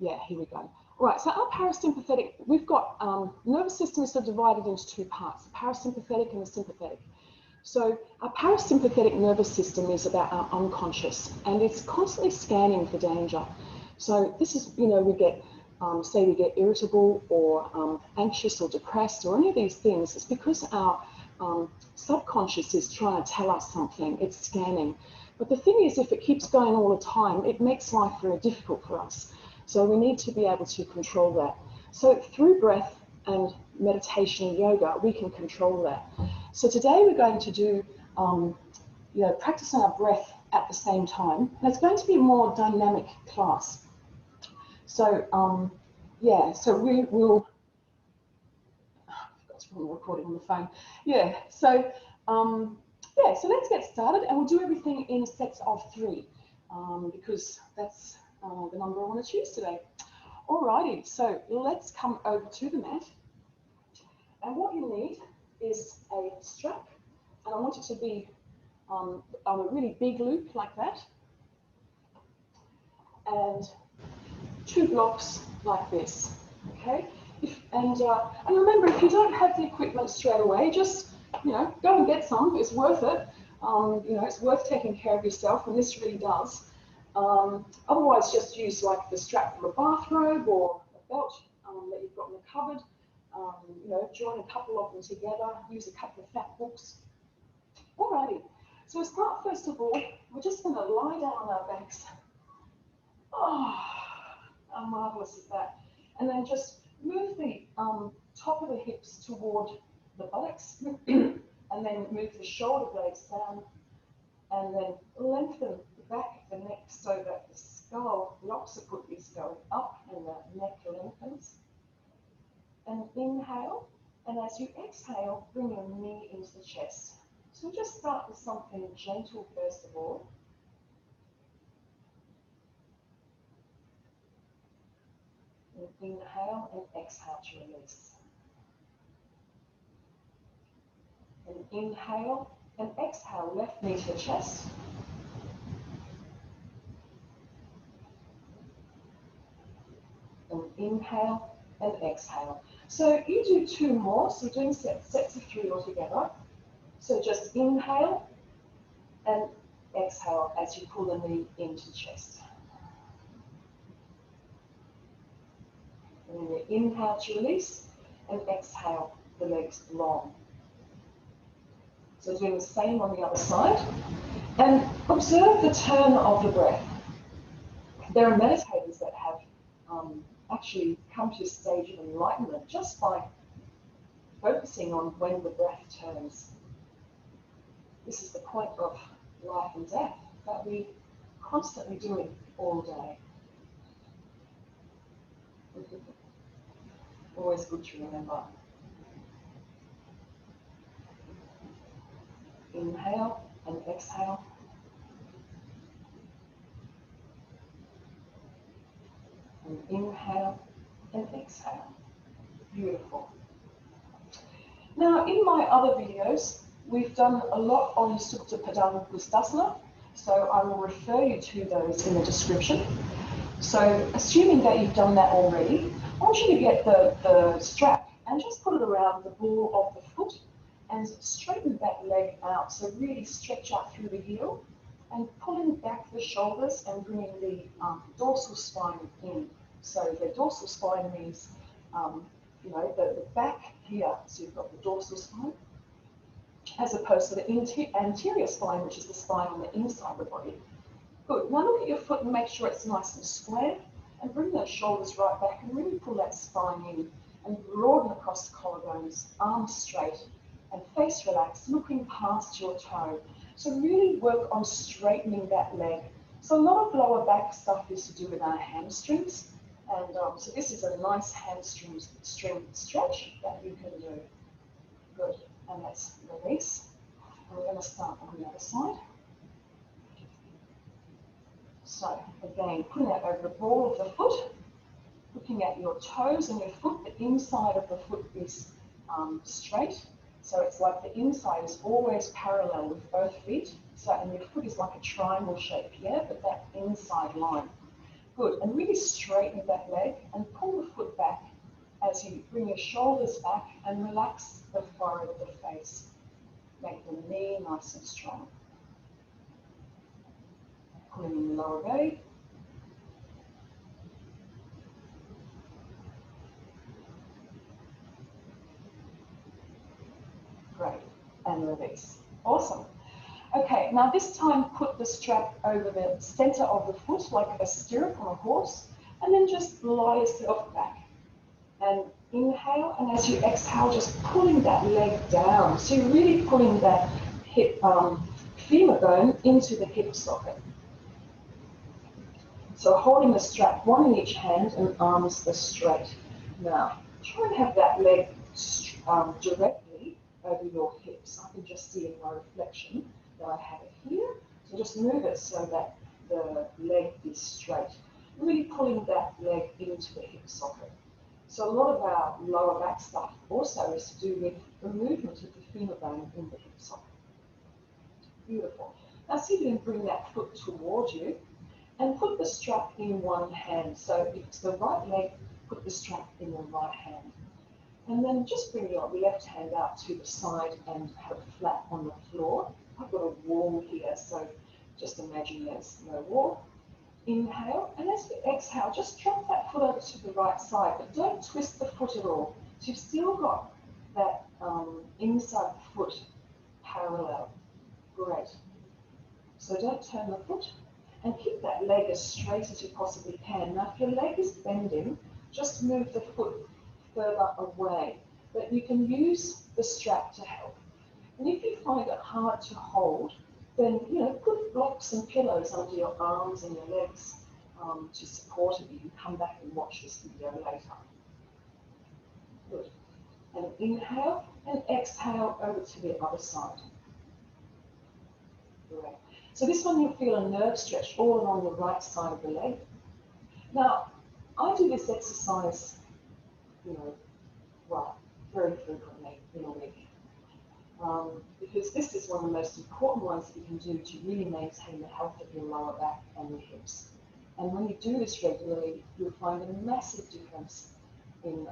Yeah, here we go. All right, so our parasympathetic, we've got nervous system is sort of divided into two parts, the parasympathetic and the sympathetic. So our parasympathetic nervous system is about our unconscious, and it's constantly scanning for danger. So this is, you know, we get, say we get irritable or anxious or depressed or any of these things, it's because our subconscious is trying to tell us something, it's scanning. But the thing is, if it keeps going all the time, it makes life very difficult for us. So we need to be able to control that. So through breath and meditation and yoga, we can control that. So today we're going to do, you know, practice our breath at the same time. And it's going to be a more dynamic class. So, yeah, so we'll, that's from recording on the phone. Yeah, so, yeah, so let's get started, and we'll do everything in sets of 3, because that's the number I want to choose today. Alrighty, so let's come over to the mat, and what you need is a strap, and I want it to be on a really big loop like that, and 2 blocks like this, okay? And remember, if you don't have the equipment straight away, just, you know, go and get some. It's worth it. You know, it's worth taking care of yourself, and this really does. Otherwise, just use like the strap from a bathrobe or a belt that you've got in the cupboard. You know, join a couple of them together. Use a couple of fat hooks. Alrighty. So we'll start first of all. We're just going to lie down on our backs. Oh, how marvelous is that? And then just move the top of the hips toward the buttocks, and then move the shoulder blades down, and then lengthen the back of the neck so that the skull, the occiput, is going up and the neck lengthens. And inhale, and as you exhale, bring your knee into the chest. So we'll just start with something gentle first of all. And inhale and exhale to release. And inhale and exhale, left knee to the chest. And inhale and exhale. So you do 2 more, so you're doing sets of 3 altogether. So just inhale and exhale as you pull the knee into the chest. And then you inhale to release, and exhale, the legs long. So doing the same on the other side. And observe the turn of the breath. There are meditators that have actually come to a stage of enlightenment just by focusing on when the breath turns. This is the point of life and death, that we constantly do it all day. Always good to remember. Inhale and exhale. And inhale and exhale. Beautiful. Now, in my other videos, we've done a lot on Supta Padang Gustasana, so I will refer you to those in the description. So, assuming that you've done that already, I want you to get the strap and just put it around the ball of the foot and straighten that leg out. So really stretch out through the heel and pulling back the shoulders and bringing the dorsal spine in. So the dorsal spine means, you know, the back here, so you've got the dorsal spine, as opposed to the anterior spine, which is the spine on the inside of the body. Good. Now look at your foot and make sure it's nice and square, and bring those shoulders right back and really pull that spine in and broaden across the collarbones, arms straight and face relaxed, looking past your toe. So really work on straightening that leg. So a lot of lower back stuff is to do with our hamstrings, and so this is a nice hamstring stretch that you can do. Good. And let's release. And we're going to start on the other side. So again, putting that over the ball of the foot, looking at your toes and your foot. The inside of the foot is straight, so it's like the inside is always parallel with both feet. So, and your foot is like a triangle shape here, but that inside line. Good, and really straighten that leg and pull the foot back as you bring your shoulders back and relax the forehead of the face. Make the knee nice and strong. Pulling in the lower belly. Great, and release. Awesome. Okay, now this time put the strap over the center of the foot like a stirrup on a horse, and then just lie yourself back. And inhale, and as you exhale, just pulling that leg down. So you're really pulling that hip, femur bone into the hip socket. So holding the strap, one in each hand, and arms are straight. Now, try and have that leg directly over your hips. I can just see in my reflection that I have it here. So just move it so that the leg is straight. Really pulling that leg into the hip socket. So a lot of our lower back stuff also is to do with the movement of the femur bone in the hip socket. Beautiful. Now see if you can bring that foot towards you and put the strap in one hand. So if it's the right leg, put the strap in the right hand. And then just bring your left hand out to the side and have it flat on the floor. I've got a wall here, so just imagine there's no wall. Inhale, and as we exhale, just drop that foot over to the right side, but don't twist the foot at all. So you've still got that inside foot parallel. Great. So don't turn the foot, and keep that leg as straight as you possibly can. Now, if your leg is bending, just move the foot further away, but you can use the strap to help. And if you find it hard to hold, then put blocks and pillows under your arms and your legs to support it. You can come back and watch this video later. Good. And inhale and exhale over to the other side. Great. So this one you'll feel a nerve stretch all along the right side of the leg. Now, I do this exercise, very frequently in a week. Because this is one of the most important ones that you can do to really maintain the health of your lower back and your hips. And when you do this regularly, you'll find a massive difference in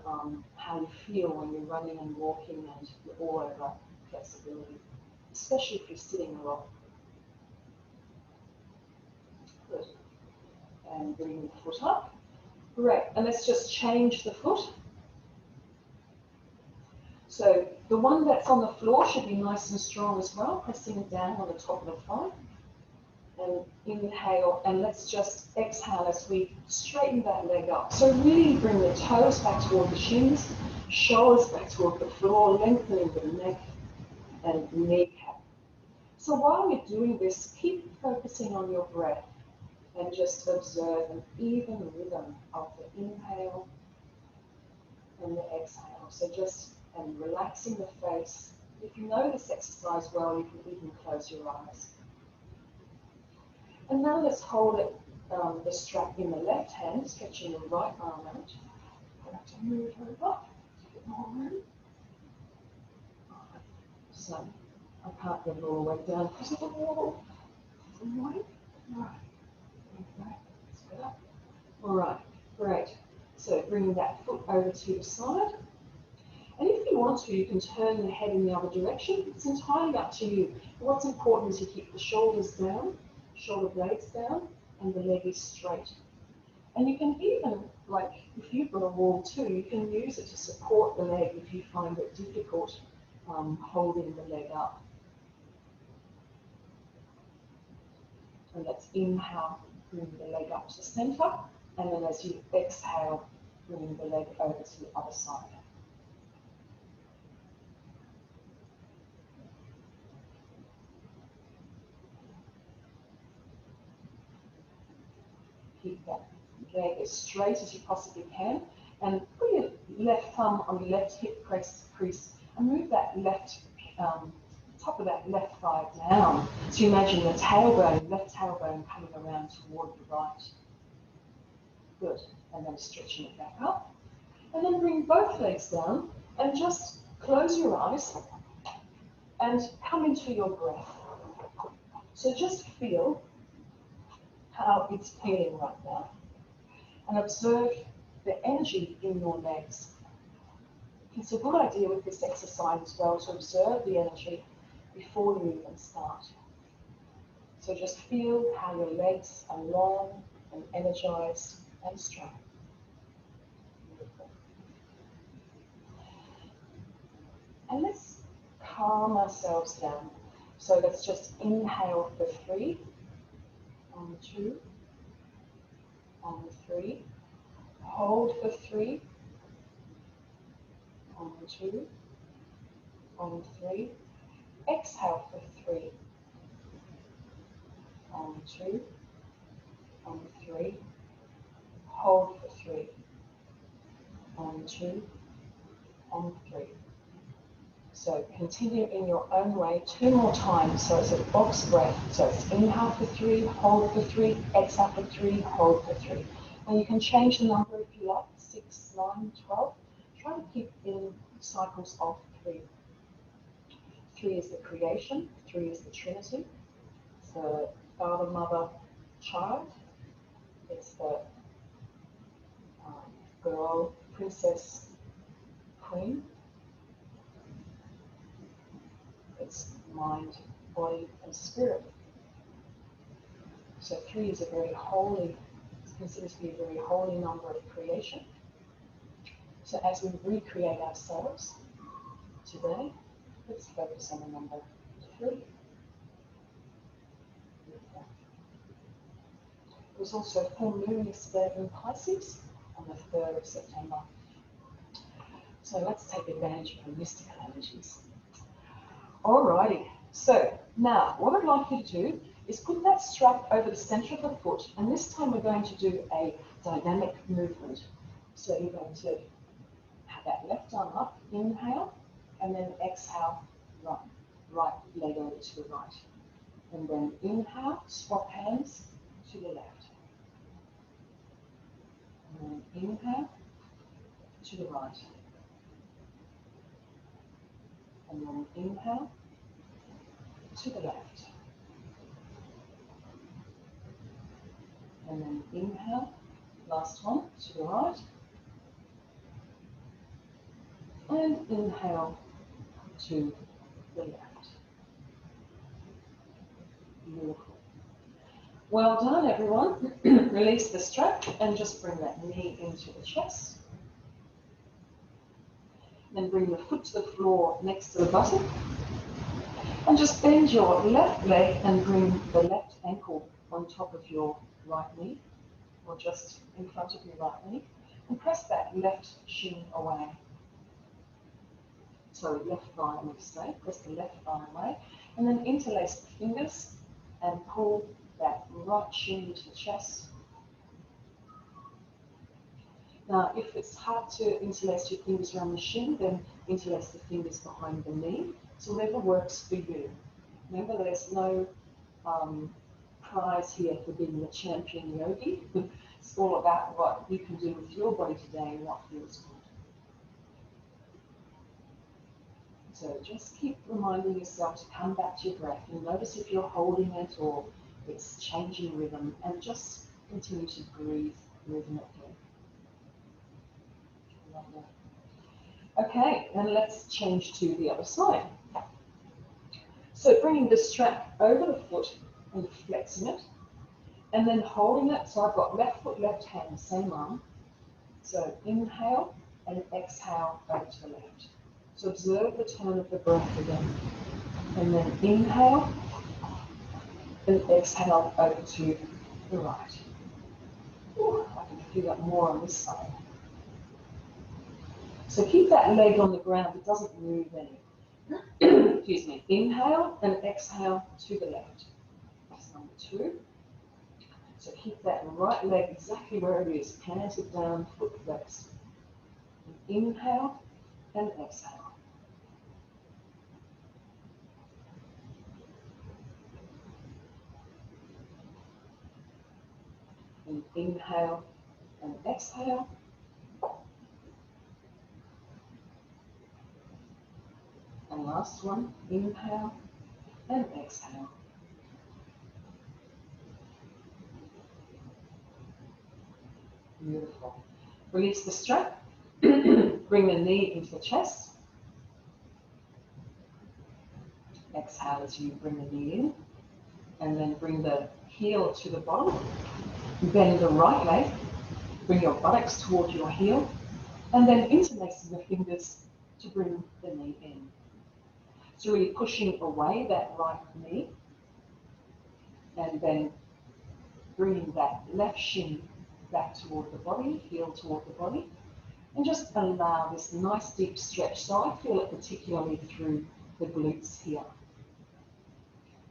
how you feel when you're running and walking and you're all over flexibility, especially if you're sitting a lot. Good. And bring the foot up. Great. And let's just change the foot. So the one that's on the floor should be nice and strong as well, pressing down on the top of the thigh. And inhale, and let's just exhale as we straighten that leg up. So really bring the toes back toward the shins, shoulders back toward the floor, lengthening the neck and kneecap. So while we're doing this, keep focusing on your breath and just observe an even rhythm of the inhale and the exhale. So just relaxing the face. If you know this exercise well, you can even close your eyes. And now let's hold it, the strap in the left hand, stretching the right arm out. I have to move over to get more room. So I can't get it all the way down because of the wall. Right. That's better. All right, great. So bringing that foot over to the side. And if you want to, you can turn the head in the other direction. It's entirely up to you. What's important is you keep the shoulders down, shoulder blades down, and the leg is straight. And you can even, like if you've got a wall too, you can use it to support the leg if you find it difficult holding the leg up. And let's inhale, bring the leg up to center, and then as you exhale, bring the leg over to the other side. Keep that leg as straight as you possibly can, and put your left thumb on your left hip crease and move that left top of that left thigh down. So you imagine the tailbone, left tailbone coming around toward the right. Good. And then stretching it back up. And then bring both legs down and just close your eyes and come into your breath. So just feel how it's feeling right now. and observe the energy in your legs. It's a good idea with this exercise as well to observe the energy before you even start. So just feel how your legs are long and energized and strong. Beautiful. And let's calm ourselves down. So let's just inhale for 3, 1, 2, 1, 3. Hold for 3, 1, 2, 1, 3. Exhale for 3, 1, 2, 1, 3. Hold for 3, 1, 2, 1, 3. So continue in your own way 2 more times. So it's a box breath. So it's inhale for 3, hold for 3, exhale for 3, hold for 3. And you can change the number if you like, 6, 9, 12. Try to keep in cycles of 3. 3 is the creation, 3 is the Trinity. It's the Father, Mother, Child. It's the girl, princess, queen. It's mind, body, and spirit. So 3 is a very holy, it's considered to be a very holy number of creation. So as we recreate ourselves today, let's focus on the number 3. It was also full moon yesterday in Pisces on the 3rd of September. So let's take advantage of the mystical energies. Alrighty, so now what I'd like you to do is put that strap over the center of the foot, and this time we're going to do a dynamic movement. So you're going to have that left arm up, inhale, and then exhale, right leg over to the right. And then inhale, swap hands to the left. And then inhale to the right. And then inhale to the left. And then inhale, last one, to the right. And inhale to the left. Beautiful. Well done, everyone. Release the strap and just bring that knee into the chest. Then bring the foot to the floor next to the buttock. And just bend your left leg and bring the left ankle on top of your right knee, or just in front of your right knee, and press that left shin away. So left thigh will stay, press the left thigh away, and then interlace the fingers and pull that right shin into the chest. Now, if it's hard to interlace your fingers around the shin, then interlace the fingers behind the knee. So whatever works for you. Remember, there's no prize here for being the champion yogi. It's all about what you can do with your body today and what feels good. So just keep reminding yourself to come back to your breath and notice if you're holding it or it's changing rhythm, and just continue to breathe rhythmically. Okay, and let's change to the other side. So bringing the strap over the foot and flexing it, and then holding it. So I've got left foot, left hand, same arm. So inhale and exhale over to the left. So observe the turn of the breath again. And then inhale and exhale over to the right. Ooh, I can feel that more on this side. So keep that leg on the ground, it doesn't move any. Excuse me. Inhale and exhale to the left. That's number 2. So keep that right leg exactly where it is, planted down, foot flexed. Inhale and exhale. And inhale and exhale. And last one, inhale and exhale. Beautiful. Release the strap. Bring the knee into the chest. Exhale as you bring the knee in. And then bring the heel to the bottom. Bend the right leg. Bring your buttocks toward your heel. And then interlacing the fingers to bring the knee in. So really pushing away that right knee. And then bringing that left shin back toward the body, heel toward the body. And just allow this nice deep stretch. So I feel it particularly through the glutes here.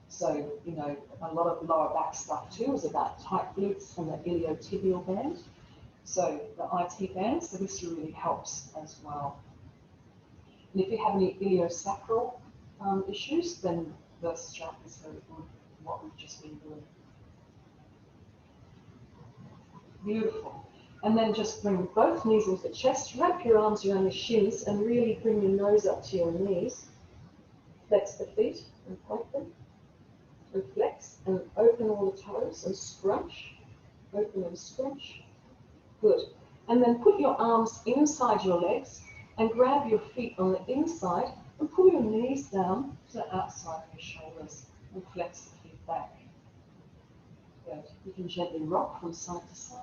So, you know, a lot of lower back stuff too is about tight glutes and the iliotibial band. So the IT band, so this really helps as well. And if you have any iliosacral issues, then the strap is very good, what we've just been doing. Beautiful. And then just bring both knees into the chest, wrap your arms around the shins and really bring your nose up to your knees. Flex the feet and point them. And flex and open all the toes and scrunch. Open and scrunch. Good. And then put your arms inside your legs and grab your feet on the inside and pull your knees down to the outside of your shoulders and flex the feet back. Good. You can gently rock from side to side.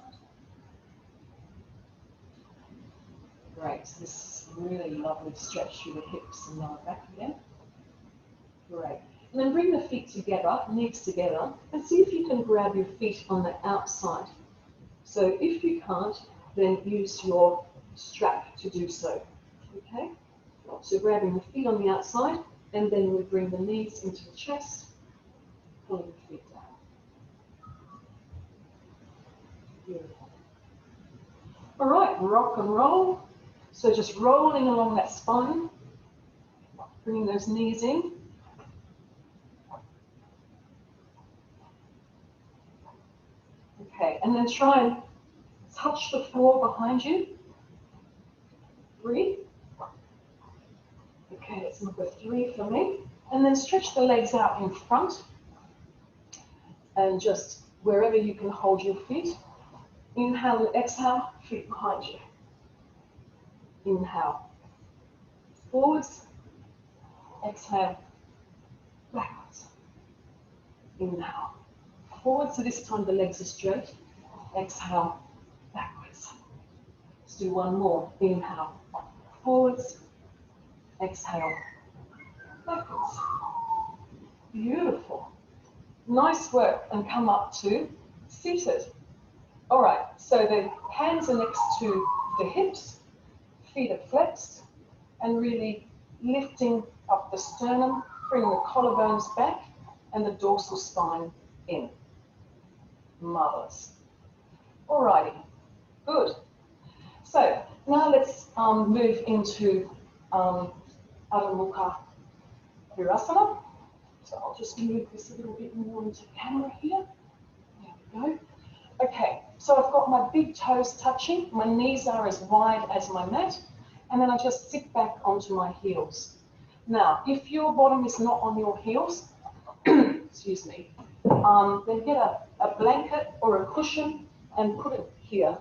Great. So this is really lovely stretch through the hips and lower back again. Great. And then bring the feet together, knees together, and see if you can grab your feet on the outside. So if you can't, then use your strap to do so. Okay? So grabbing the feet on the outside, and then we bring the knees into the chest, pulling the feet down. Beautiful. All right, rock and roll. So just rolling along that spine, bringing those knees in. Okay, and then try and touch the floor behind you. Breathe. Okay, that's number 3 for me. And then stretch the legs out in front. And just wherever you can hold your feet. Inhale and exhale, feet behind you. Inhale. Forwards. Exhale. Backwards. Inhale. Forward, so this time the legs are straight. Exhale, backwards. Let's do one more. Inhale, forwards. Exhale, backwards. Beautiful. Nice work, and come up to seated. All right, so the hands are next to the hips, feet are flexed, and really lifting up the sternum, bring the collarbones back, and the dorsal spine in. Marvelous. Alrighty, good. So now let's move into Adho Mukha Virasana. So I'll just move this a little bit more into camera here. There we go. Okay, so I've got my big toes touching. My knees are as wide as my mat. And then I just sit back onto my heels. Now, if your bottom is not on your heels, excuse me, then get a blanket or a cushion and put it here,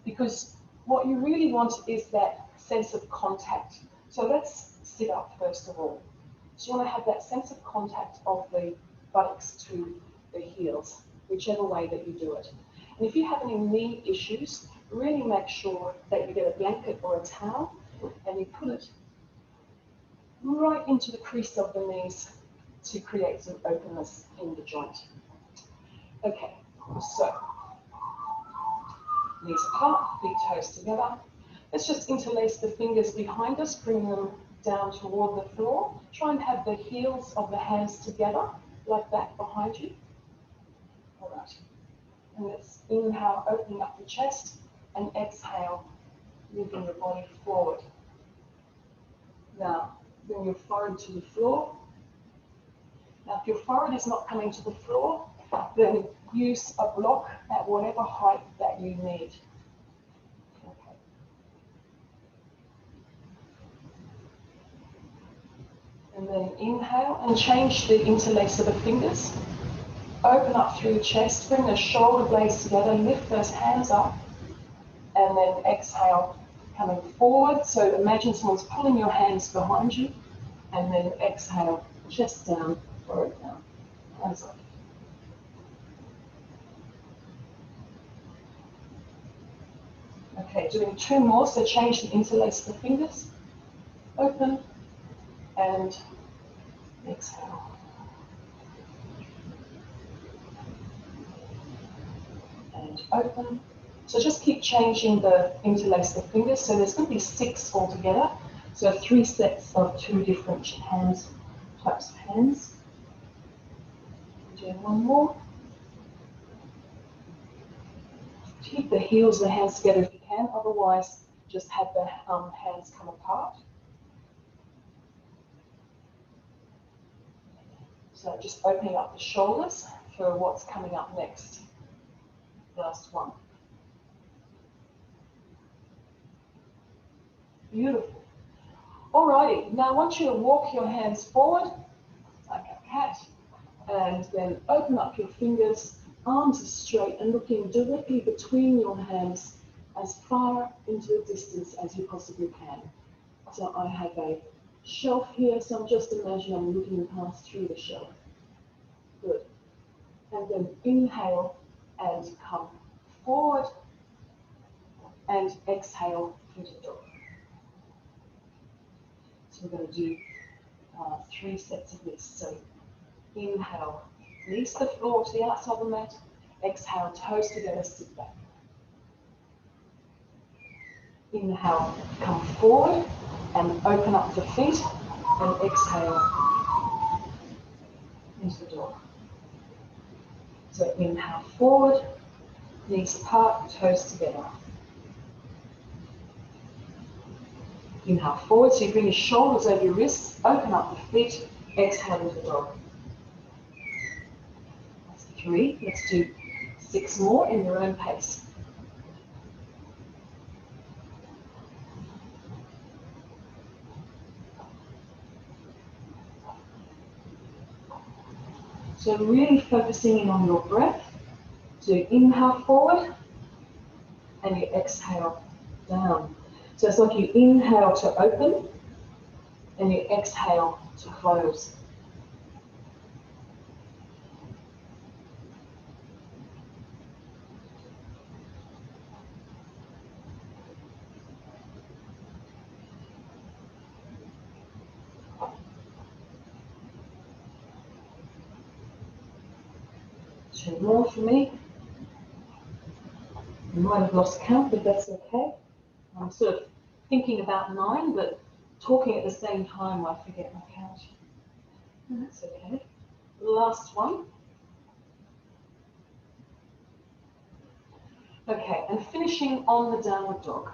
because what you really want is that sense of contact. So let's sit up first of all. So you want to have that sense of contact of the buttocks to the heels, whichever way that you do it. And if you have any knee issues, really make sure that you get a blanket or a towel and you put it right into the crease of the knees to create some openness in the joint. Okay, so knees apart, big toes together. Let's just interlace the fingers behind us, bring them down toward the floor. Try and have the heels of the hands together, like that behind you. All right. And let's inhale, opening up the chest, and exhale, moving your body forward. Now, bring your forehead to the floor. Now, if your forehead is not coming to the floor, then use a block at whatever height that you need. Okay. And then inhale and change the interlace of the fingers. Open up through the chest, bring the shoulder blades together, lift those hands up, and then exhale, coming forward. So imagine someone's pulling your hands behind you, and then exhale, chest down, forward down, hands up. Okay, doing 2 more, so change the interlace of the fingers. Open, and exhale. And open. So just keep changing the interlace of the fingers. So there's going to be 6 altogether. So 3 sets of 2 different types of hands. Do 1 more. Keep the heels of the hands together if you can. Otherwise, just have the hands come apart. So just opening up the shoulders for what's coming up next. Last one. Beautiful. Alrighty, now I want you to walk your hands forward like a cat, and then open up your fingers, arms are straight and looking directly between your hands as far into the distance as you possibly can. So I have a shelf here, so I'm just imagining I'm looking past through the shelf. Good. And then inhale and come forward, and exhale through the door. So we're going to do 3 sets of this. So inhale, knees to the floor to the outside of the mat. Exhale, toes together, sit back. Inhale, come forward and open up the feet, and exhale into the door. So inhale forward, knees apart, toes together. Inhale forward, so you bring your shoulders over your wrists, open up the feet, exhale into the dog. That's 3. Let's do 6 more in your own pace. So really focusing in on your breath. So inhale forward, and you exhale down. So it's like you inhale to open, and you exhale to close. Two more for me. You might have lost count, but that's okay. I'm sort of thinking about 9, but talking at the same time, I forget my count. And that's okay. Last one. Okay, and finishing on the downward dog.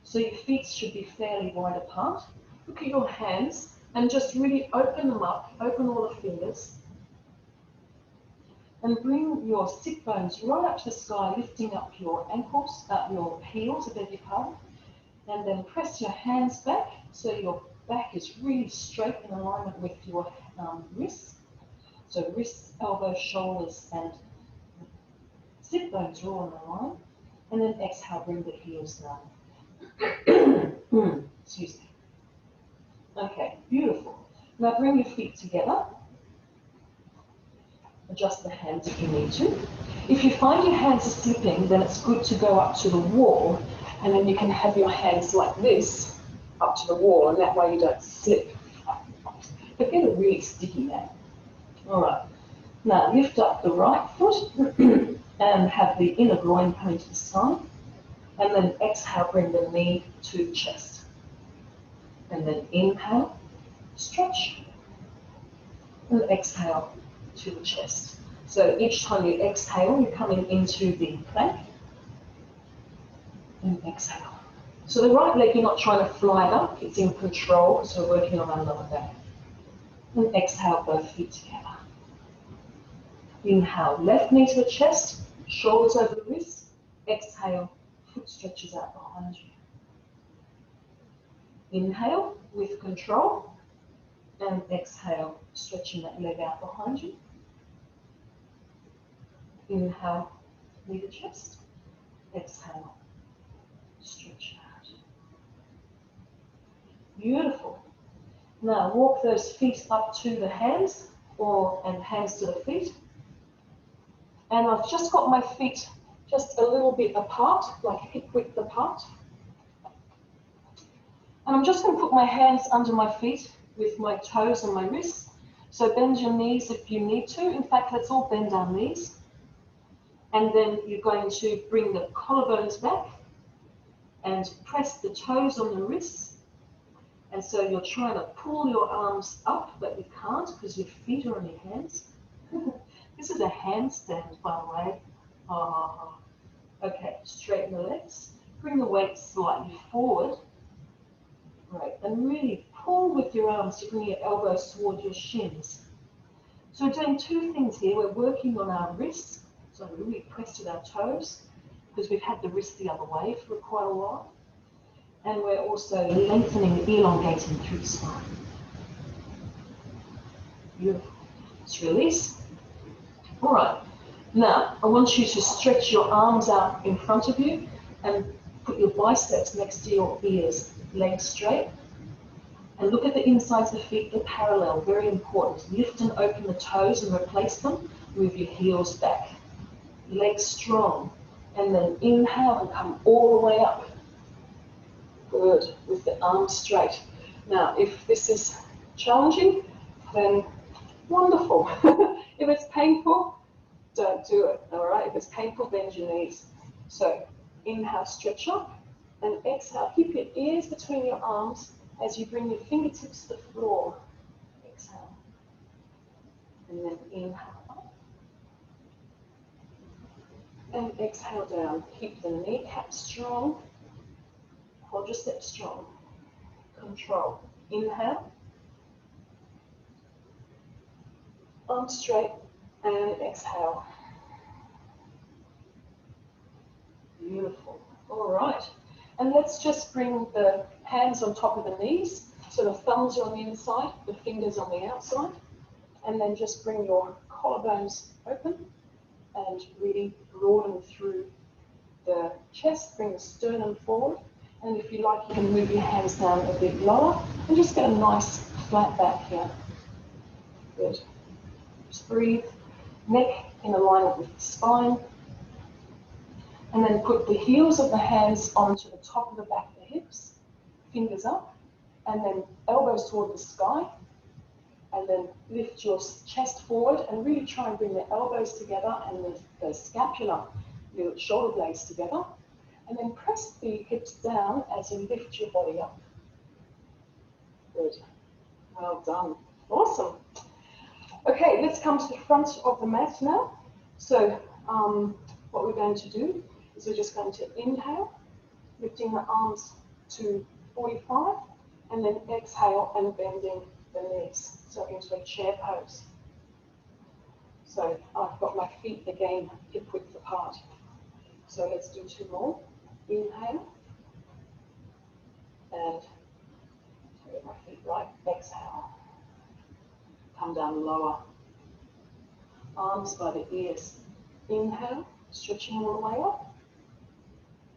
So your feet should be fairly wide apart. Look at your hands and just really open them up, open all the fingers. And bring your sit bones right up to the sky, lifting up your ankles, your heels, I beg your pardon. And then press your hands back so your back is really straight in alignment with your wrists. So wrists, elbows, shoulders, and sit bones are all in a line. And then exhale, bring the heels down. Excuse me. Okay, beautiful. Now bring your feet together. Adjust the hands if you need to. If you find your hands are slipping, then it's good to go up to the wall, and then you can have your hands like this up to the wall, and that way you don't slip. But get it really sticky now. All right. Now lift up the right foot and have the inner groin coming to the side, and then exhale, bring the knee to the chest. And then inhale, stretch, and exhale to the chest. So each time you exhale, you're coming into the plank, and exhale. So the right leg, you're not trying to fly it up, it's in control because we're working on our lower back. And exhale, both feet together. Inhale, left knee to the chest, shoulders over the wrist. Exhale, foot stretches out behind you. Inhale with control, and exhale, stretching that leg out behind you. Inhale, knee to chest. Exhale. Stretch out. Beautiful. Now walk those feet up to the hands and hands to the feet. And I've just got my feet just a little bit apart, like hip width apart. And I'm just going to put my hands under my feet with my toes and my wrists. So bend your knees if you need to. In fact, let's all bend our knees. And then you're going to bring the collarbones back and press the toes on the wrists. And so you're trying to pull your arms up, but you can't because your feet are on your hands. This is a handstand, by the way. Oh. Okay, straighten the legs. Bring the weight slightly forward. Great, and really pull with your arms to bring your elbows toward your shins. So we're doing two things here. We're working on our wrists, so really press with our toes, because we've had the wrist the other way for quite a while. And we're also lengthening, elongating through the spine. Beautiful. Let's release. All right. Now, I want you to stretch your arms out in front of you and put your biceps next to your ears, legs straight. And look at the insides of the feet, they're parallel, very important. Lift and open the toes and replace them. Move your heels back. Legs strong. And then inhale and come all the way up. Good, with the arms straight. Now, if this is challenging, then wonderful. If it's painful, don't do it, all right? If it's painful, bend your knees. So inhale, stretch up, and exhale. Keep your ears between your arms as you bring your fingertips to the floor. Exhale. And then inhale up. And exhale down. Keep the kneecap strong. Quadricep strong. Control. Inhale. Arms straight. And exhale. Beautiful. All right. And let's just bring the hands on top of the knees. So the thumbs are on the inside, the fingers on the outside. And then just bring your collarbones open and really broaden through the chest. Bring the sternum forward. And if you like, you can move your hands down a bit lower and just get a nice flat back here. Good. Just breathe. Neck in alignment with the spine. And then put the heels of the hands onto the top of the back of the hips, fingers up, and then elbows toward the sky. And then lift your chest forward and really try and bring the elbows together and the scapula, your shoulder blades together. And then press the hips down as you lift your body up. Good. Well done. Awesome. Okay, let's come to the front of the mat now. So what we're going to do is we're just going to inhale, lifting the arms to 45, and then exhale and bending the knees, so into a chair pose. So I've got my feet again hip width apart. So let's do two more. Inhale, and get my feet right. Exhale. Come down lower. Arms by the ears. Inhale, stretching all the way up.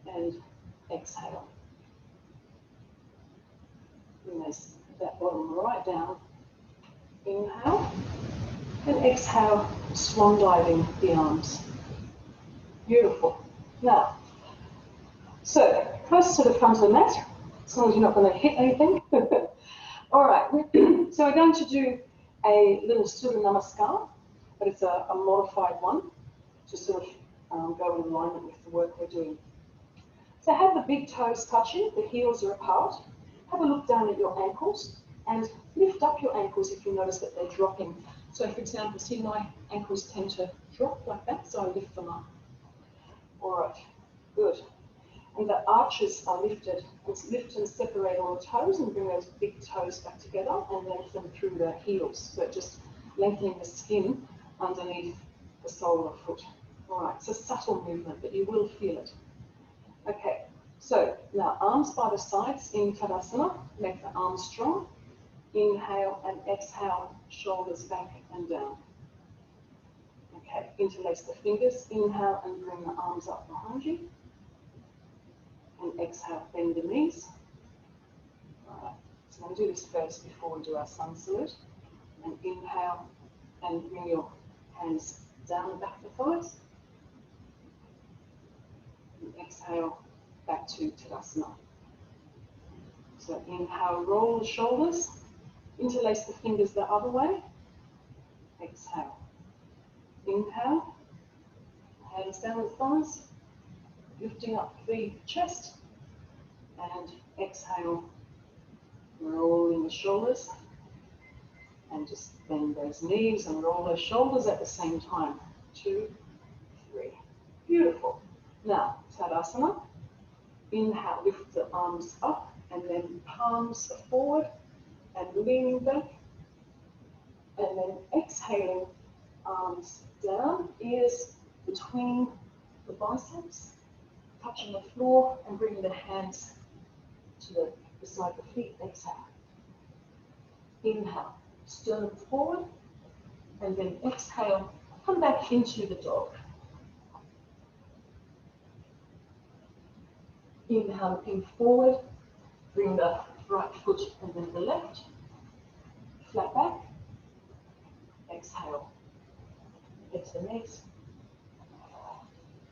And exhale. Bring that bottom right down. Inhale. And exhale, swan diving the arms. Beautiful. Now, so close to the front of the mat, as long as you're not going to hit anything. All right, so we're going to do a little Surya Namaskar, but it's a modified one to sort of go in alignment with the work we're doing. So have the big toes touching, the heels are apart. Have a look down at your ankles and lift up your ankles if you notice that they're dropping. So for example, see my ankles tend to drop like that, so I lift them up. All right, good. And the arches are lifted. Let's lift and separate all the toes and bring those big toes back together and lengthen through the heels. So just lengthening the skin underneath the sole of the foot. All right, it's a subtle movement, but you will feel it. Okay, so now arms by the sides in Tadasana, make the arms strong. Inhale and exhale, shoulders back and down. Okay, interlace the fingers, inhale and bring the arms up behind you. exhale, bend the knees. Right. So I'm going to do this first before we do our sun salute. And inhale and bring your hands down the back of the thighs. And exhale back to Tadasana. So inhale, roll the shoulders, interlace the fingers the other way. Exhale. Inhale, hands down the thighs, lifting up the chest. And exhale, rolling the shoulders. And just bend those knees and roll those shoulders at the same time. 2, 3. Beautiful. Now, Tadasana. Inhale, lift the arms up and then palms forward and leaning back. And then exhaling, arms down, ears between the biceps, touching the floor and bringing the hands to the beside the feet. Exhale. Inhale, sternum forward, and then exhale, come back into the dog. Inhale, looking forward, bring the right foot and then the left, flat back. Exhale, get to the knees,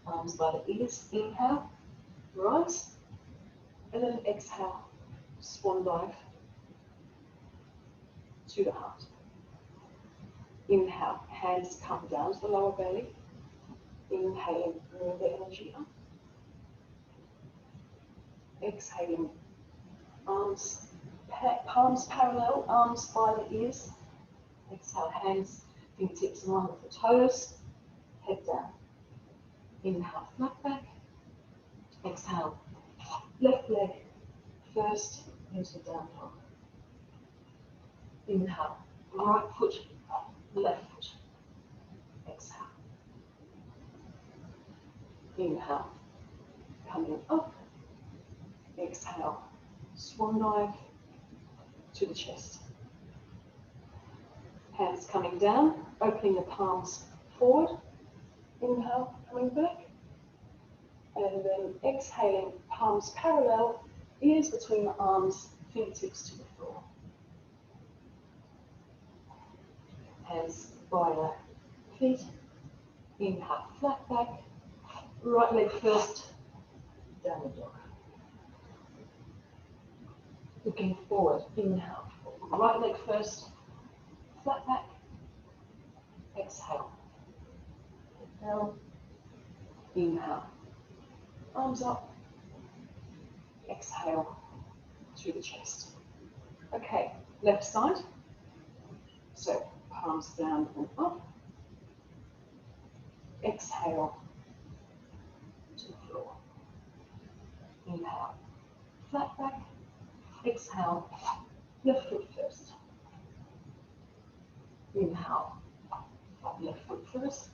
arms by the ears. Inhale, rise, and then exhale, swan dive to the heart. Inhale, hands come down to the lower belly. Inhaling, bring the energy up. Exhaling, arms, palms parallel, arms by the ears. Exhale, hands, fingertips in line with the toes, head down. Inhale, flat back. Exhale, left leg first into down dog. Inhale, right foot, left foot. Exhale. Inhale, coming up. Exhale, swan dive to the chest. Hands coming down, opening the palms forward. Inhale, coming back. And then exhaling, palms parallel, ears between the arms, fingertips to the floor. Hands by the feet. Inhale, flat back. Right leg first, down the dog. Looking forward, inhale. Right leg first, flat back. Exhale. Down. Inhale. Arms up. Exhale to the chest. Okay, left side. So palms down and up. Exhale to the floor. Inhale. Flat back. Exhale. Left foot first. Inhale. Left foot first.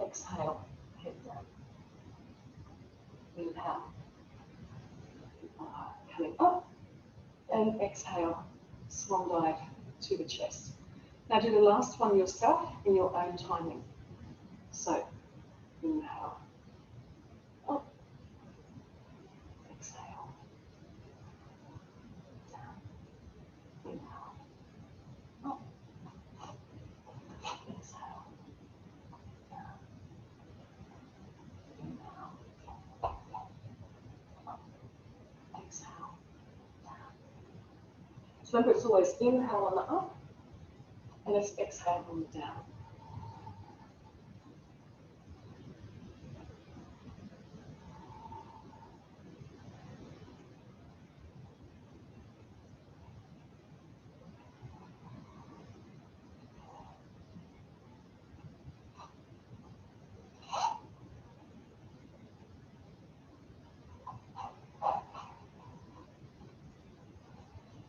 Exhale. Head down. Inhale. Coming up. And exhale. Swan dive to the chest. Now do the last one yourself in your own timing. So, inhale. Up. Exhale. Down. Inhale. Up. Exhale. Down. Inhale. Up. Exhale. Down. So remember, it's always inhale on the up, and it's exhale on the down.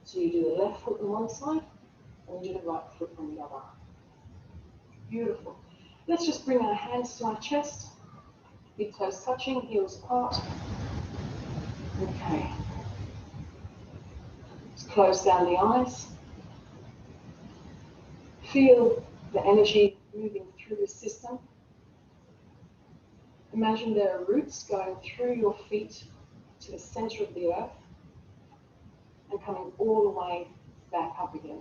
So you do the left foot on one side, and you do the right foot on the other. Beautiful. Let's just bring our hands to our chest, big toes touching, heels apart. Okay. Just close down the eyes. Feel the energy moving through the system. Imagine there are roots going through your feet to to the center of the earth and coming all the way back up again.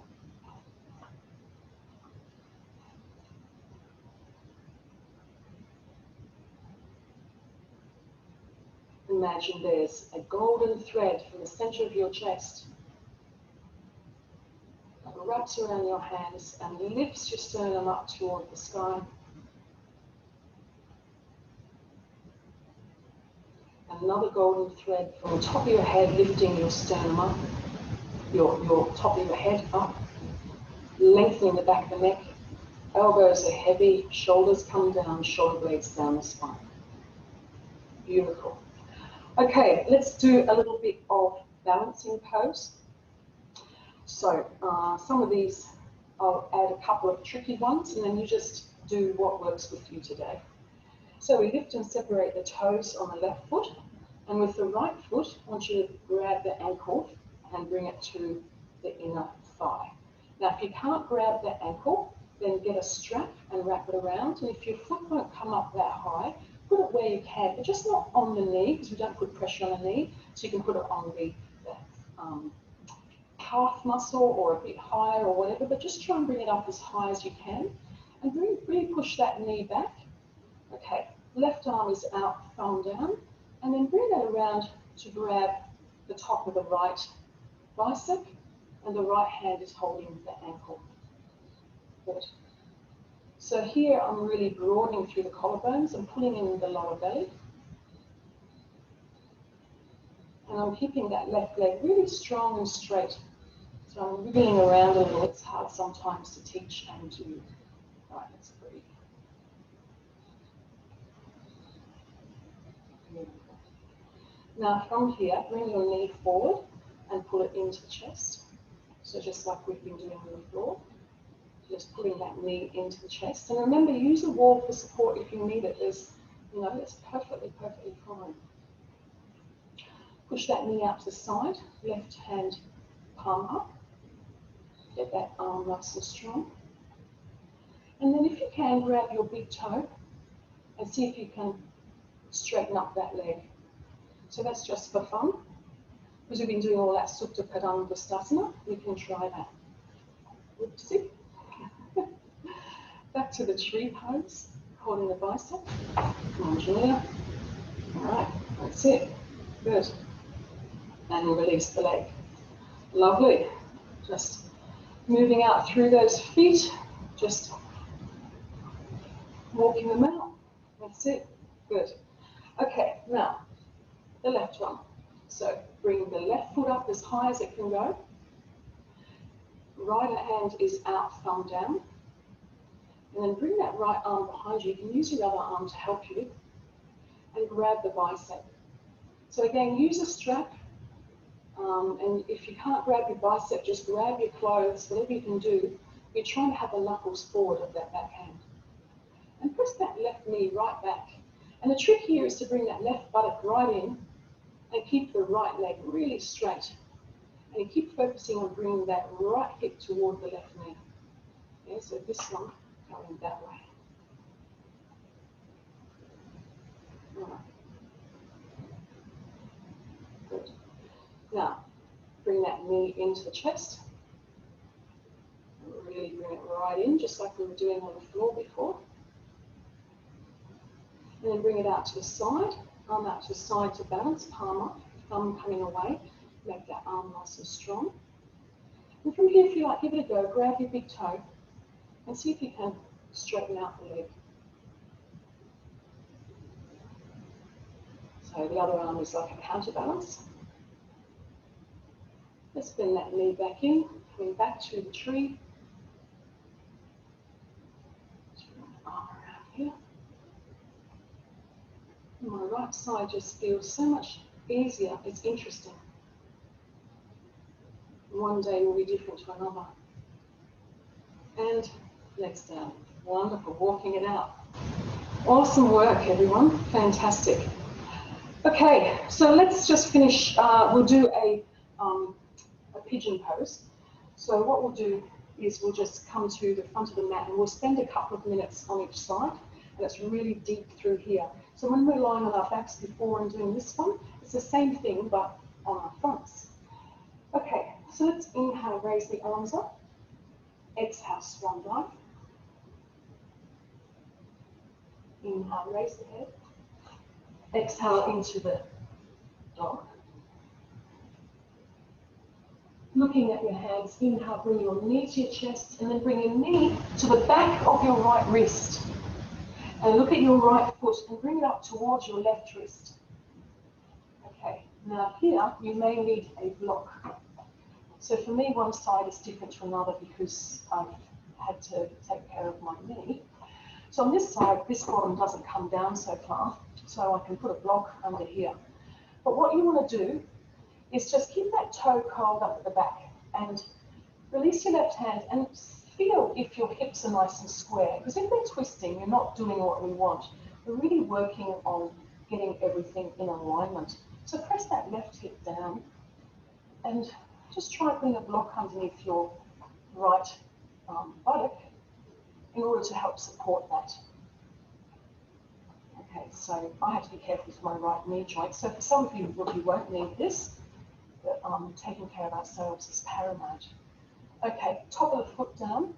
Imagine there's a golden thread from the center of your chest that wraps around your hands and lifts your sternum up toward the sky. Another golden thread from the top of your head, lifting your sternum up, your top of your head up, lengthening the back of the neck. Elbows are heavy, shoulders come down, shoulder blades down the spine. Beautiful. Okay, let's do a little bit of balancing pose. So some of these, I'll add a couple of tricky ones, and then you just do what works with you today. So we lift and separate the toes on the left foot, and with the right foot, I want you to grab the ankle and bring it to the inner thigh. Now, if you can't grab the ankle, then get a strap and wrap it around, and if your foot won't come up that high, put it where you can, but just not on the knee, because we don't put pressure on the knee, so you can put it on the calf muscle or a bit higher or whatever, but just try and bring it up as high as you can, and really push that knee back. Okay, left arm is out, thumb down, and then bring that around to grab the top of the right bicep, and the right hand is holding the ankle. Good. So here I'm really broadening through the collarbones and pulling in the lower belly. And I'm keeping that left leg really strong and straight. So I'm wiggling around a little. It's hard sometimes to teach and do. Right, let's breathe. Beautiful. Now from here, bring your knee forward and pull it into the chest. So just like we've been doing on the floor. Just pulling that knee into the chest. And remember, use a wall for support if you need it. There's, it's perfectly fine. Push that knee out to the side, left hand palm up. Get that arm nice and strong. And then if you can, grab your big toe and see if you can straighten up that leg. So that's just for fun. Because we've been doing all that Supta Padangusthasana, you can try that. Oopsie. Back to the tree pose, holding the bicep. Come on, Julia. All right, that's it. Good. And release the leg. Lovely. Just moving out through those feet, just walking them out. That's it. Good. Okay, now the left one. So bring the left foot up as high as it can go. Right hand is out, thumb down. And then bring that right arm behind you. You can use your other arm to help you. And grab the bicep. So again, use a strap. And if you can't grab your bicep, just grab your clothes, whatever you can do. You're trying to have the knuckles forward of that backhand. And press that left knee right back. And the trick here is to bring that left buttock right in and keep the right leg really straight. And you keep focusing on bringing that right hip toward the left knee. Okay, so this one going that way. All right. Good. Now, bring that knee into the chest. Really bring it right in, just like we were doing on the floor before. And then bring it out to the side, arm out to the side to balance, palm up, thumb coming away. Make that arm nice and strong. And from here, if you like, give it a go. Grab your big toe and see if you can straighten out the leg. So the other arm is like a counterbalance. Let's bend that knee back in, coming back to the tree. Arm around here. And my right side just feels so much easier. It's interesting. One day will be different to another. And legs down. Wonderful, walking it out. Awesome work, everyone. Fantastic. Okay, so let's just finish. We'll do a pigeon pose. So what we'll do is we'll just come to the front of the mat and we'll spend a couple of minutes on each side. And it's really deep through here. So when we're lying on our backs before and doing this one, it's It's the same thing, but on our fronts. Okay, so let's inhale, raise the arms up. Exhale, swan dive. Inhale, raise the head. Exhale into the dog. Looking at your hands, inhale, bring your knee to your chest, and then bring your knee to the back of your right wrist. And look at your right foot and bring it up towards your left wrist. Okay, now here you may need a block. So for me, one side is different to another because I've had to take care of my knee. So on this side, this bottom doesn't come down so far, so I can put a block under here. But what you want to do is just keep that toe curled up at the back and release your left hand and feel if your hips are nice and square. Because if they're twisting, you're not doing what we want. We're really working on getting everything in alignment. So press that left hip down and just try to bring a block underneath your right buttock in order to help support that. Okay, so I have to be careful with my right knee joint. So for some of you won't need this, but taking care of ourselves is paramount. Okay, top of the foot down.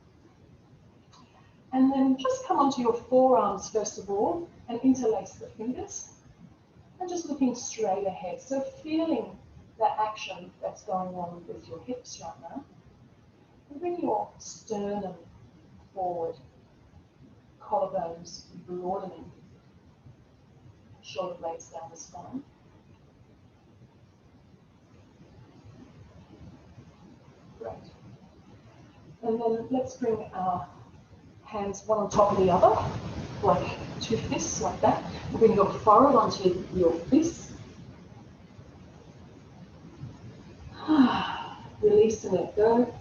And then just come onto your forearms first of all and interlace the fingers. And just looking straight ahead. So feeling that action that's going on with your hips right now. And bring your sternum forward. Collarbones broadening. Shoulder blades down the spine. Great. And then let's bring our hands one on top of the other, like two fists, like that. Bring your forehead onto your fists. Release and let go.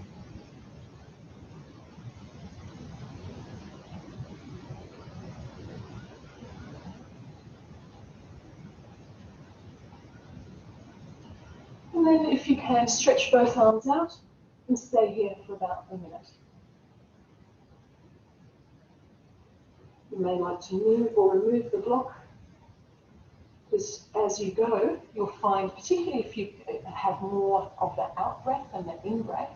And then if you can, stretch both arms out and stay here for about a minute. You may like to move or remove the block, because as you go, you'll find, particularly if you have more of the out breath than the in breath,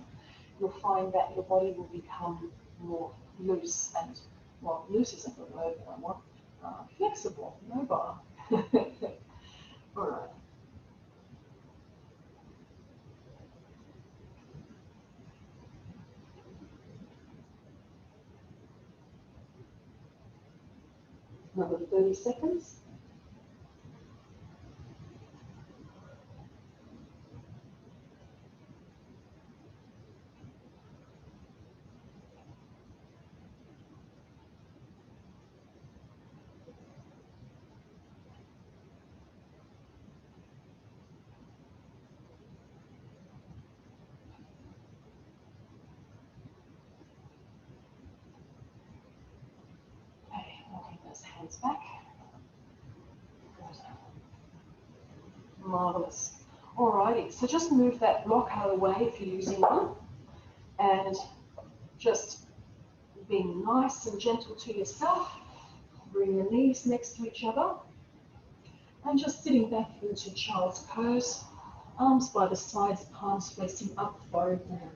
you'll find that your body will become more loose and, well, loose isn't the word that I want, flexible, mobile. All right. Another 30 seconds. Hands back. Good. Marvelous. Alrighty, so just move that block out of the way if you're using one, and just being nice and gentle to yourself. Bring your knees next to each other, and just sitting back into child's pose, arms by the sides, palms facing up, forehead down.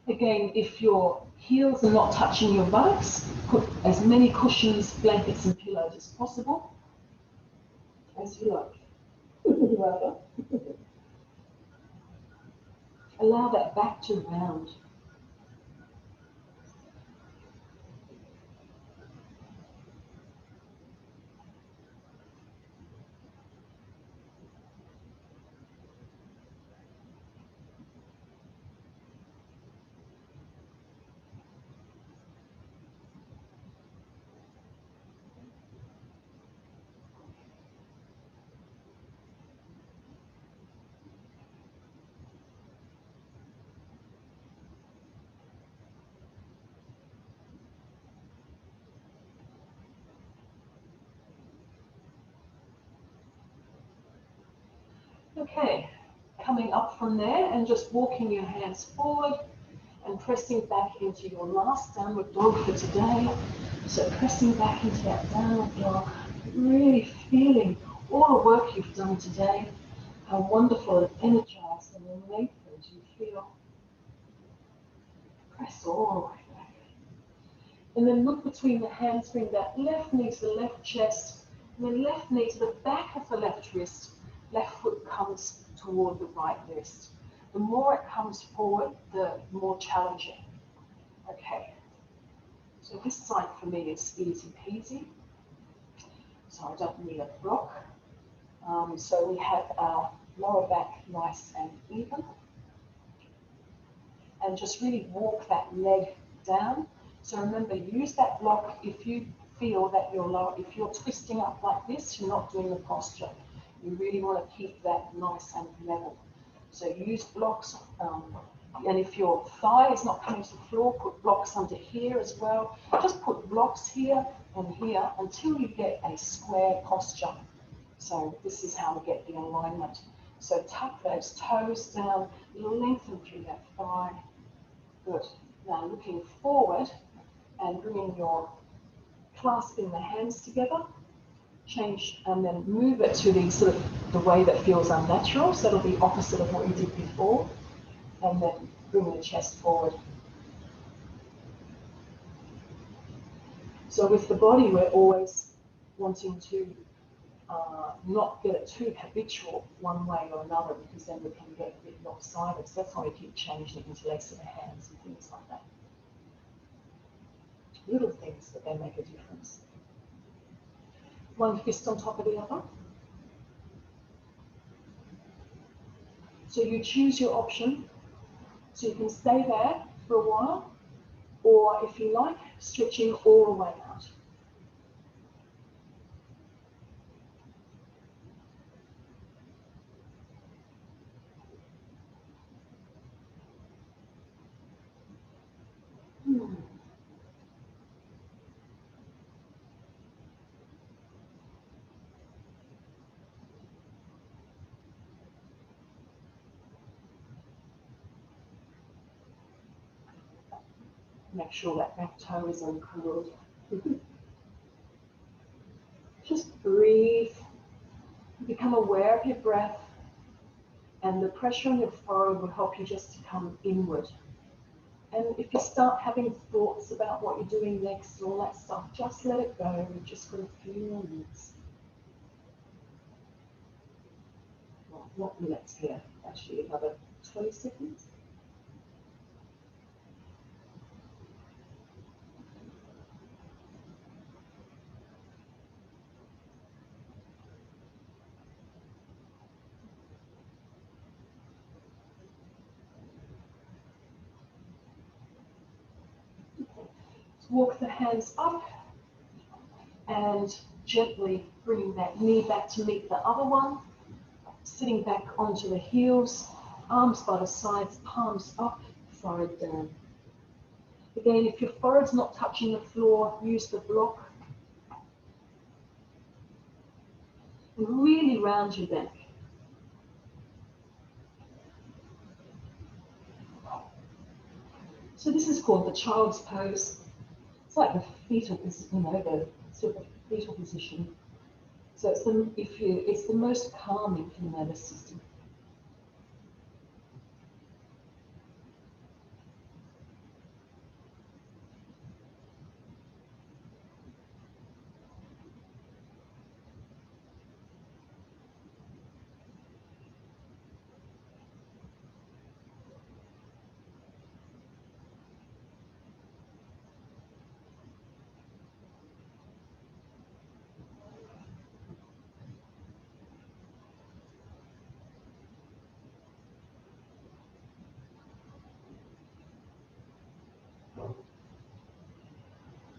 Again, if your heels are not touching your buttocks, put as many cushions, blankets and pillows as possible, as you like. Allow that back to round. Okay, coming up from there and just walking your hands forward and pressing back into your last downward dog for today. So pressing back into that downward dog, really feeling all the work you've done today, how wonderful and energized and lengthened you feel. Press all the way back. And then look between the hands, bring that left knee to the left chest, and then left knee to the back of the left wrist. Left foot comes toward the right wrist. The more it comes forward, the more challenging. Okay, so this side for me is easy peasy. So I don't need a block. So we have our lower back nice and even. And just really walk that leg down. So remember, use that block if you feel that if you're twisting up like this, you're not doing the posture. You really want to keep that nice and level. So use blocks, and if your thigh is not coming to the floor, put blocks under here as well. Just put blocks here and here until you get a square posture. So this is how we get the alignment. So tuck those toes down, lengthen through that thigh. Good. Now looking forward and bringing your clasping the hands together. Change and then move it to the sort of the way that feels unnatural. So it'll be opposite of what you did before. And then bring the chest forward. So with the body, we're always wanting to not get it too habitual one way or another, because then we can get a bit lopsided. So that's why we keep changing it, interlacing the hands and things like that. Little things, but they make a difference. One fist on top of the other. So you choose your option. So you can stay there for a while, or if you like, stretching all the way out. Make sure that back toe is uncurled. Just breathe. Become aware of your breath, and the pressure on your forehead will help you just to come inward. And if you start having thoughts about what you're doing next, all that stuff, just let it go. You've just got a few more minutes. Well, not minutes here, actually, another 20 seconds. Walk the hands up and gently bring that knee back to meet the other one. Sitting back onto the heels, arms by the sides, palms up, forehead down. Again, if your forehead's not touching the floor, use the block. And really round your neck. So this is called the child's pose. It's like the fetal position, the sort of fetal position. So it's the most calming for the nervous system.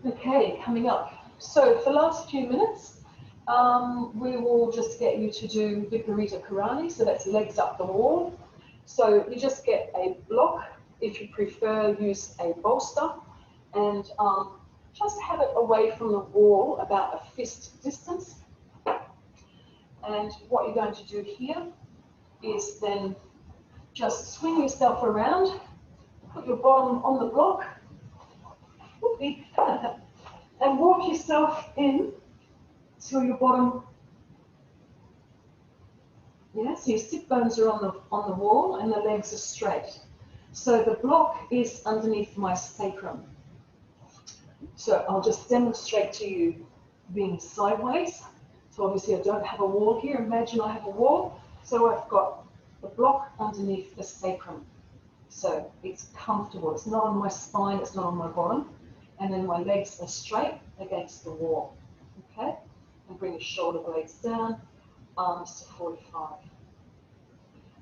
Okay, coming up. So for the last few minutes, we will just get you to do Viparita Karani, so that's legs up the wall. So you just get a block, if you prefer, use a bolster, and just have it away from the wall, about a fist distance. And what you're going to do here is then just swing yourself around, put your bottom on the block, and walk yourself in till your bottom Yeah, so your sit bones are on the wall and the legs are straight. So the block is underneath my sacrum. So I'll just demonstrate to you being sideways. So obviously I don't have a wall here. Imagine I have a wall. So I've got the block underneath the sacrum. So it's comfortable. It's not on my spine, it's not on my bottom. And then my legs are straight against the wall. Okay? And bring your shoulder blades down, arms to 45.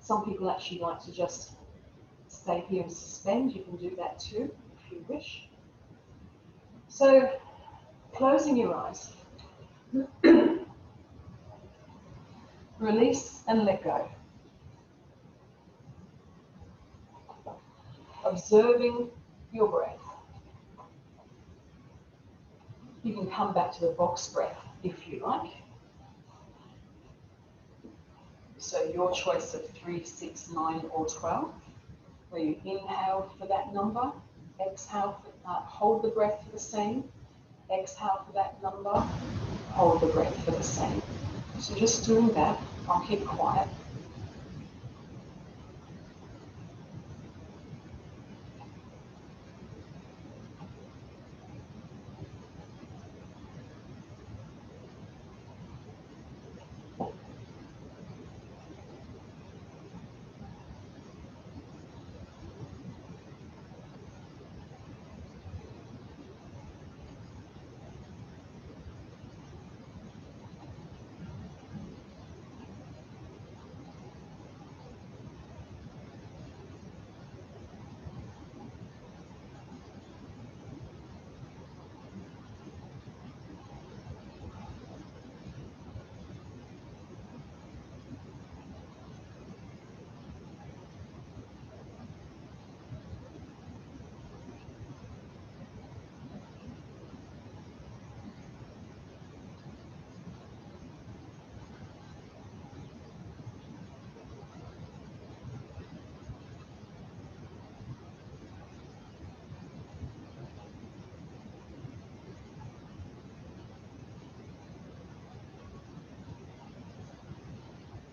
Some people actually like to just stay here and suspend. You can do that too, if you wish. So, closing your eyes. Release and let go. Observing your breath. You can come back to the box breath if you like. So your choice of 3, 6, 9 or 12, where you inhale for that number, exhale, hold the breath for the same, exhale for that number, hold the breath for the same. So just doing that, I'll keep quiet.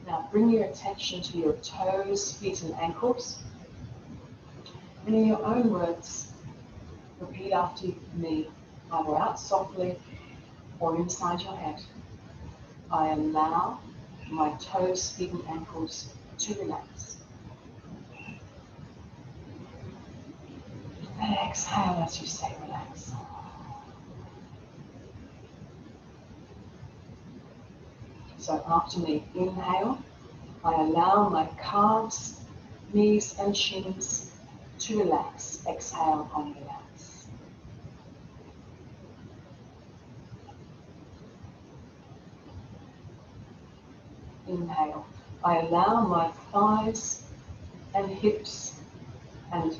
Now bring your attention to your toes, feet and ankles. And in your own words, repeat after me, either out softly or inside your head. I allow my toes, feet and ankles to relax. And exhale as you say relax. So after me, inhale, I allow my calves, knees and shins to relax. Exhale and relax. Inhale, I allow my thighs and hips and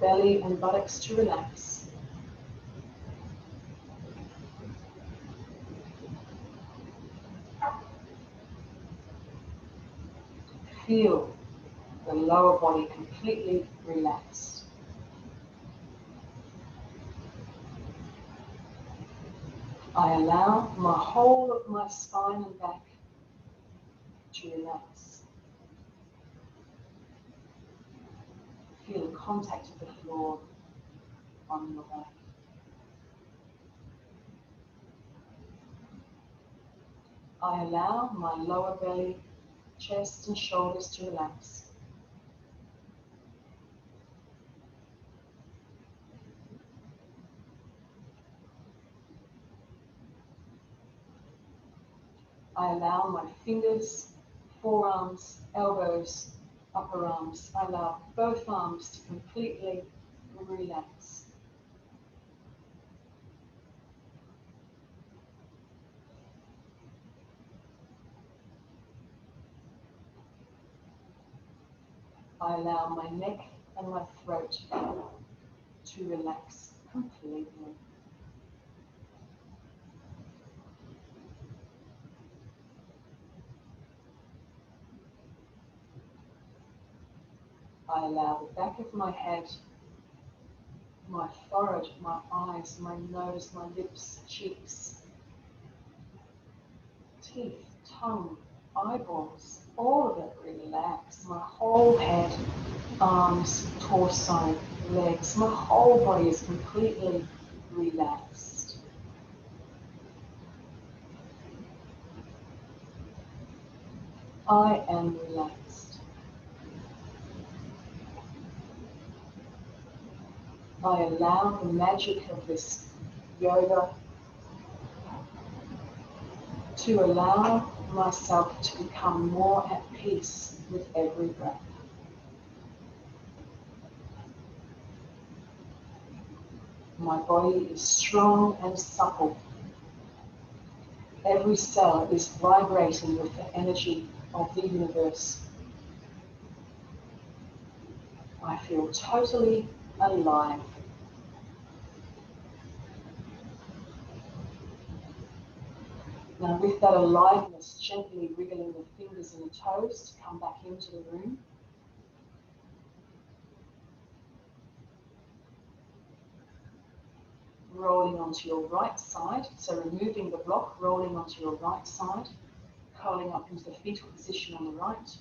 belly and buttocks to relax. Feel the lower body completely relaxed. I allow my whole of my spine and back to relax. Feel the contact of the floor on your back. I allow my lower belly, chest and shoulders to relax. I allow my fingers, forearms, elbows, upper arms. I allow both arms to completely relax. I allow my neck and my throat to relax completely. I allow the back of my head, my forehead, my eyes, my nose, my lips, cheeks, teeth, tongue, eyeballs, all of whole head, arms, torso, legs, my whole body is completely relaxed. I am relaxed. I allow the magic of this yoga to allow myself to become more at peace with every breath. My body is strong and supple. Every cell is vibrating with the energy of the universe. I feel totally alive. Now with that aliveness, gently wriggling the fingers and the toes to come back into the room. Rolling onto your right side, so removing the block, rolling onto your right side, curling up into the fetal position on the right.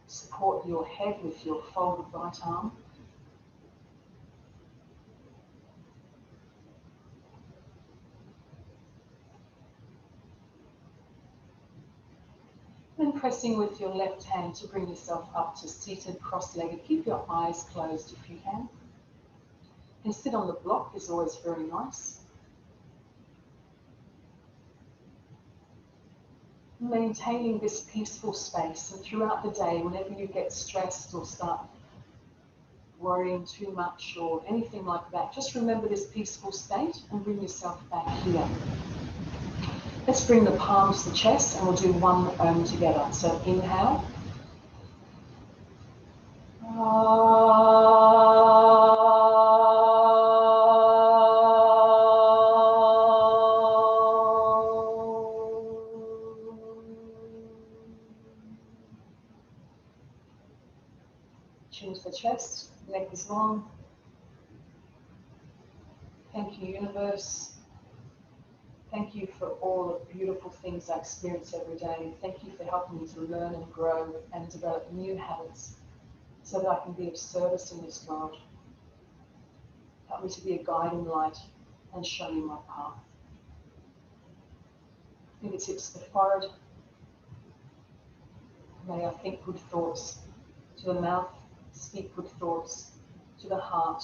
Support your head with your folded right arm. Then pressing with your left hand to bring yourself up to seated cross-legged. Keep your eyes closed if you can. And sit on the block is always very nice. Maintaining this peaceful space, and throughout the day, whenever you get stressed or start worrying too much or anything like that, just remember this peaceful state and bring yourself back here. Let's bring the palms to the chest and we'll do one Om together. So inhale. Chin to the chest, neck is long. Thank you, universe. Thank you for all the beautiful things I experience every day. Thank you for helping me to learn and grow and develop new habits so that I can be of service in this world. Help me to be a guiding light and show me my path. Fingertips to the forehead. May I think good thoughts to the mouth, speak good thoughts to the heart,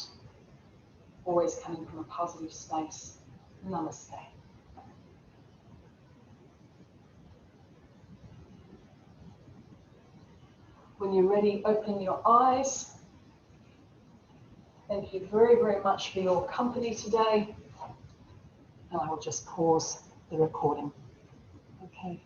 always coming from a positive space. Namaste. When you're ready, open your eyes. Thank you very, very much for your company today. And I will just pause the recording. Okay.